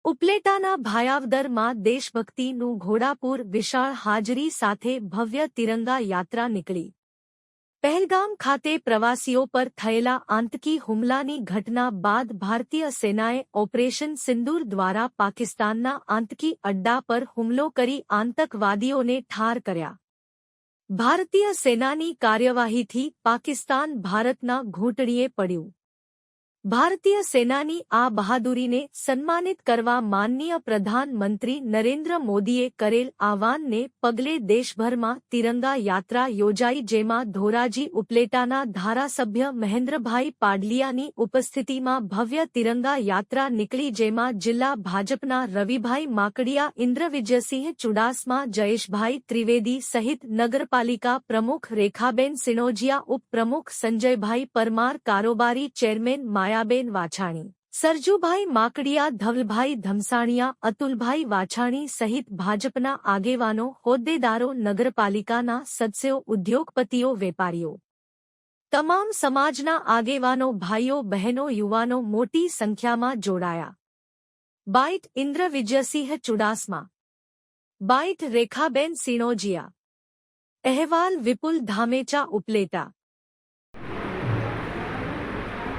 ઉપલેટાના ભાયાવદરમાં દેશભક્તિનું ઘોડાપુર વિશાળ હાજરી સાથે ભવ્ય તિરંગા યાત્રા નીકળી। પહેલગામ ખાતે પ્રવાસીઓ પર થયેલા આતંકી હુમલાની ઘટના બાદ ભારતીય સેનાએ ઓપરેશન સિંદૂર દ્વારા પાકિસ્તાનના આતંકી અડ્ડા પર હુમલો કરી આતંકવાદીઓને ઠાર કર્યા। ભારતીય સેનાની કાર્યવાહીથી પાકિસ્તાન ભારતના ઘૂંટણીએ પડ્યું। ભારતીય સેનાની આ બહાદુરીને સન્માનિત કરવા માનનીય પ્રધાનમંત્રી નરેન્દ્ર મોદીએ કરેલ આહ્વાનને પગલે દેશભરમાં તિરંગા યાત્રા યોજાઈ, જેમાં ધોરાજી ઉપલેટાના ધારાસભ્ય મહેન્દ્રભાઈ પાડલિયાની ઉપસ્થિતિમાં ભવ્ય તિરંગા યાત્રા નીકળી, જેમાં જિલ્લા ભાજપના રવિભાઈ માકડિયા, ઇન્દ્રવિજયસિંહ ચુડાસમા, જયેશભાઈ ત્રિવેદી સહિત નગરપાલિકા પ્રમુખ રેખાબેન સિણોજિયા, ઉપપ્રમુખ સંજયભાઈ પરમાર, કારોબારી ચેરમેન માયાબેન વાછાણી, સરજુભાઈ માકડિયા, ધવલભાઈ ધમસાણિયા, અતુલભાઈ વાછાણી સહિત ભાજપના આગેવાનો, હોદ્દેદારો, નગરપાલિકાના સદસ્યો, ઉદ્યોગપતિઓ, વેપારીઓ, તમામ સમાજના આગેવાનો, ભાઈઓ બહેનો, યુવાનો મોટી સંખ્યામાં જોડાયા। બાઇટ ઇન્દ્રવિજયસિંહ ચુડાસમા, બાઇટ રેખાબેન સિણોજિયા, અહેવાલ વિપુલ ધામેચા, ઉપલેટા।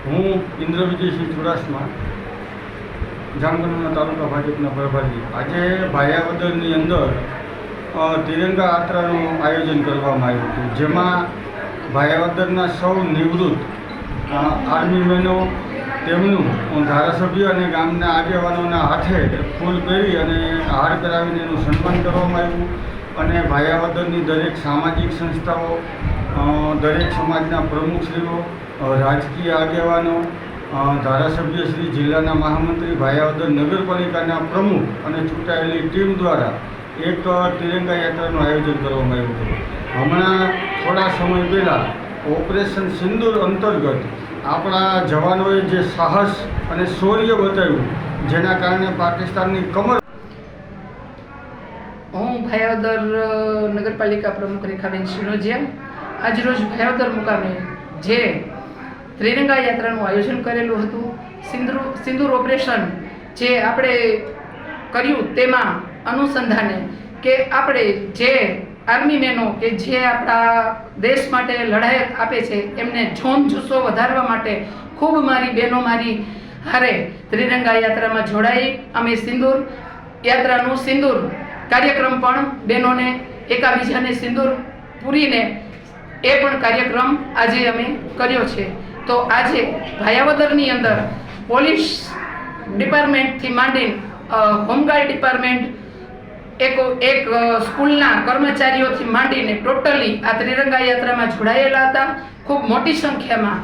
હું ઇન્દ્રવિજયસિંહ ચુડાસમા, જામનગરના તાલુકા ભાજપના પ્રભારી। આજે ભાયાવદરની અંદર તિરંગા યાત્રાનું આયોજન કરવામાં આવ્યું હતું, જેમાં ભાયાવદરના સૌ નિવૃત્ત આર્મી મેનો, તેમનું ધારાસભ્ય અને ગામના આગેવાનોના હાથે ફૂલ પહેરી અને હાર કરાવીને એનું સન્માન કરવામાં આવ્યું। અને ભાયાવદરની દરેક સામાજિક સંસ્થાઓ, દરેક સમાજના પ્રમુખશ્રીઓ, રાજકીય આગેવાનો, ધારાસભ્યશ્રી, જિલ્લાના મહામંત્રી, ભાયાવદર નગરપાલિકાના પ્રમુખ અને ચૂંટાયેલી ટીમ દ્વારા એક તિરંગા યાત્રાનું આયોજન કરવામાં આવ્યું હતું। હમણાં થોડા સમય પહેલાં ઓપરેશન સિંદૂર અંતર્ગત આપણા જવાનોએ જે સાહસ અને શૌર્ય બતાવ્યું, જેના કારણે પાકિસ્તાનની કમર। હું ભાયાવદર નગરપાલિકા પ્રમુખ રેખાબેન સિણોજિયા, આજરોજ ભાયાવદર મુકામે જે ત્રિરંગા યાત્રાનું આયોજન કરેલું હતું, સિંદૂર ઓપરેશન જે આપણે કર્યું, તેમાં અનુસંધાને કે આપણે જે આર્મી મેનો કે જે આપણા દેશ માટે લડાઈ આપે છે, એમને જોમ જુસ્સો વધારવા માટે ખૂબ મારી બહેનો મારી હારે ત્રિરંગા યાત્રામાં જોડાઈ અમે સિંદૂર યાત્રાનું સિંદૂર કાર્યક્રમ પણ બહેનોને એકાબીજાને સિંદૂર પૂરીને એ પણ કાર્યક્રમ આજે અમે કર્યો છે। તો આજે ભાયાવદરની અંદર પોલીસ ડિપાર્ટમેન્ટથી માંડીને હોમગાર્ડ ડિપાર્ટમેન્ટ, એક સ્કૂલના કર્મચારીઓથી માંડીને ટોટલી આ ત્રિરંગા યાત્રામાં જોડાયેલા હતા, ખૂબ મોટી સંખ્યામાં।